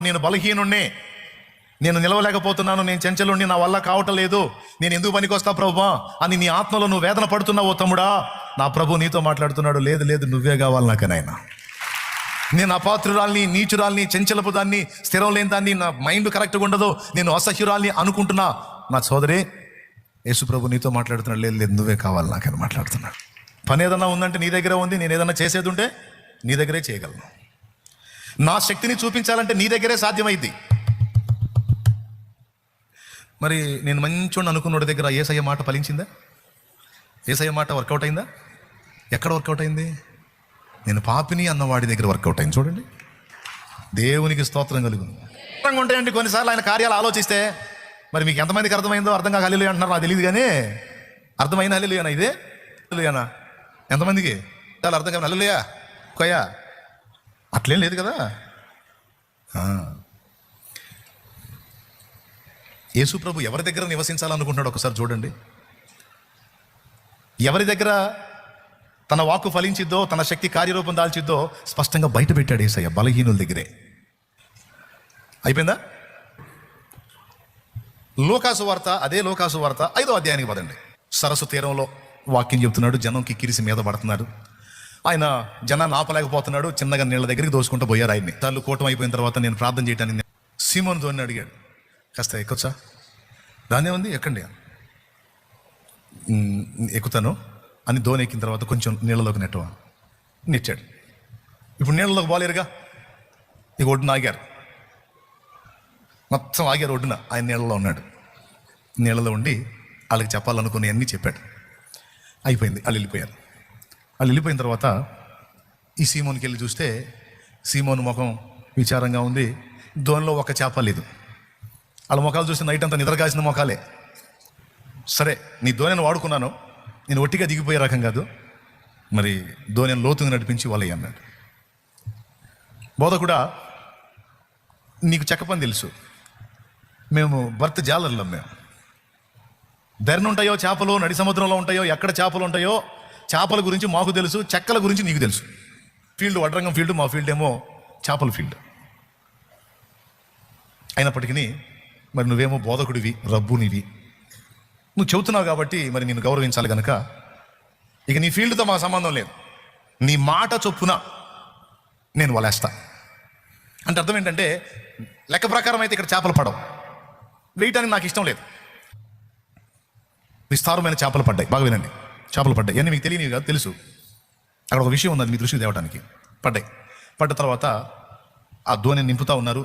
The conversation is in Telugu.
నేను బలహీనుణ్ణి, నేను నిలవలేకపోతున్నాను, నేను చంచలుణ్ణి, నా వల్ల కావటం లేదు, నేను ఎందుకు పనికొస్తా ప్రభువా అని నీ ఆత్మలో నువ్వు వేదన పడుతున్నావు తమ్ముడా. నా ప్రభు నీతో మాట్లాడుతున్నాడు, లేదు లేదు నువ్వే కావాలి నాకనైనా. నేను అపాత్రురాల్ని, నీచురాల్ని, చంచలపు దాన్ని, స్థిరం లేని దాన్ని, నా మైండ్ కరెక్ట్గా ఉండదు, నేను అసహ్యురాల్ని అనుకుంటున్నా. నా సోదరే, యేసు ప్రభు నీతో మాట్లాడుతున్నాడు, లేదు లేదు నువ్వే కావాలి నాకని మాట్లాడుతున్నాడు. పని ఏదన్నా ఉందంటే నీ దగ్గర ఉంది, నేను ఏదన్నా చేసేది ఉంటే నీ దగ్గరే చేయగలను. నా శక్తిని చూపించాలంటే నీ దగ్గరే సాధ్యమైంది. మరి నేను మంచోడు అనుకున్నోడి దగ్గర యేసయ్య మాట ఫలించిందా? యేసయ్య మాట వర్కౌట్ అయిందా? ఎక్కడ వర్కౌట్ అయింది? నేను పాపిని అన్నవాడి దగ్గర వర్కౌట్ అయింది. చూడండి, దేవునికి స్తోత్రం కలుగును. ఉంటాయండి కొన్నిసార్లు ఆయన కార్యాలు ఆలోచిస్తే. మరి మీకు ఎంతమందికి అర్థమైందో అర్థం కాక హల్లెలూయా అంటున్నారు నాకు తెలియదు, కానీ అర్థమైన హల్లెలూయానా ఇదే? హల్లెలూయానా ఎంతమందికి చాలా అర్థం కాదు? హల్లెలూయా కొయ్యా అట్లేం లేదు కదా. యేసు ప్రభు ఎవరి దగ్గర నివసించాలనుకుంటున్నాడు ఒకసారి చూడండి. ఎవరి దగ్గర తన వాక్కు ఫలించిద్దో, తన శక్తి కార్యరూపం దాల్చిద్దో స్పష్టంగా బయట పెట్టాడు యేసయ్య, బలహీనుల దగ్గరే. అయిపోయిందా? లోకాసు వార్త, అదే లోకాసు వార్త 5వ అధ్యాయానికి పదండి. సరస్సు తీరంలో వాక్యం చెబుతున్నాడు, జనం కిక్కిరిసి మీద పడుతున్నాడు. ఆయన జనాన్ని ఆపలేకపోతున్నాడు, చిన్నగా నీళ్ళ దగ్గరికి దోసుకుంటూ పోయారు ఆయన్ని. తల్లు కూటం అయిపోయిన తర్వాత నేను ప్రార్థన చేయడానికి సీమోను ధోని అడిగాడు, కాస్త ఎక్కొచ్చా? దాన్నే ఉంది, ఎక్కండి. ఎక్కుతాను అని ధోని ఎక్కిన తర్వాత కొంచెం నీళ్ళలోకి నెట్టాడు. ఇప్పుడు నీళ్ళలోకి పోలేరుగా, ఇక ఒడ్డున ఆగారు, మొత్తం ఆగారు ఒడ్డున. ఆయన నీళ్ళలో ఉన్నాడు. నీళ్ళలో ఉండి వాళ్ళకి చెప్పాలనుకునే అన్నీ చెప్పాడు. అయిపోయింది, వాళ్ళు వెళ్ళిపోయారు. వాళ్ళు వెళ్ళిపోయిన తర్వాత ఈ సీమోన్కి వెళ్ళి చూస్తే సీమోను ముఖం విచారంగా ఉంది. ధోనిలో ఒక చేప లేదు. వాళ్ళ ముఖాలు చూస్తే నైట్ అంతా నిద్ర కాసిన ముఖాలే. సరే, నీ ధోనిని వాడుకున్నాను, నేను ఒట్టిగా దిగిపోయే రకం కాదు, మరి ధోనిని లోతుగా నడిపించి వాళ్ళయ్య అన్నాడు. బోధకుడా, నీకు చెక్క పని తెలుసు, మేము భర్త జాలర్లం, మేము ధరణ ఉంటాయో చేపలు, నడి సముద్రంలో ఉంటాయో, ఎక్కడ చేపలు ఉంటాయో చేపల గురించి మాకు తెలుసు, చెక్కల గురించి నీకు తెలుసు. ఫీల్డ్ వడ్రంగం ఫీల్డ్, మా ఫీల్డ్ ఏమో చేపల ఫీల్డ్. అయినప్పటికీ మరి నువ్వేమో బోధకుడివి, రబ్బునివి, నువ్వు చెబుతున్నావు కాబట్టి మరి నేను గౌరవించాలి కనుక ఇక నీ ఫీల్డ్తో మా సంబంధం లేదు, నీ మాట చొప్పున నేను వలేస్తా. అంటే అర్థం ఏంటంటే, లెక్క ప్రకారం అయితే ఇక్కడ చేపలు పడవు, వేయటానికి నాకు ఇష్టం లేదు. విస్తారమైన చేపలు పడ్డాయి, బాగా వినండి, చేపలు పడ్డాయి. ఇవన్నీ మీకు తెలియనివి కాదు, తెలుసు. అక్కడ ఒక విషయం ఉన్నది మీ దృష్టికి తేవడానికి. పడ్డ తర్వాత ఆ ధోని నింపుతా ఉన్నారు.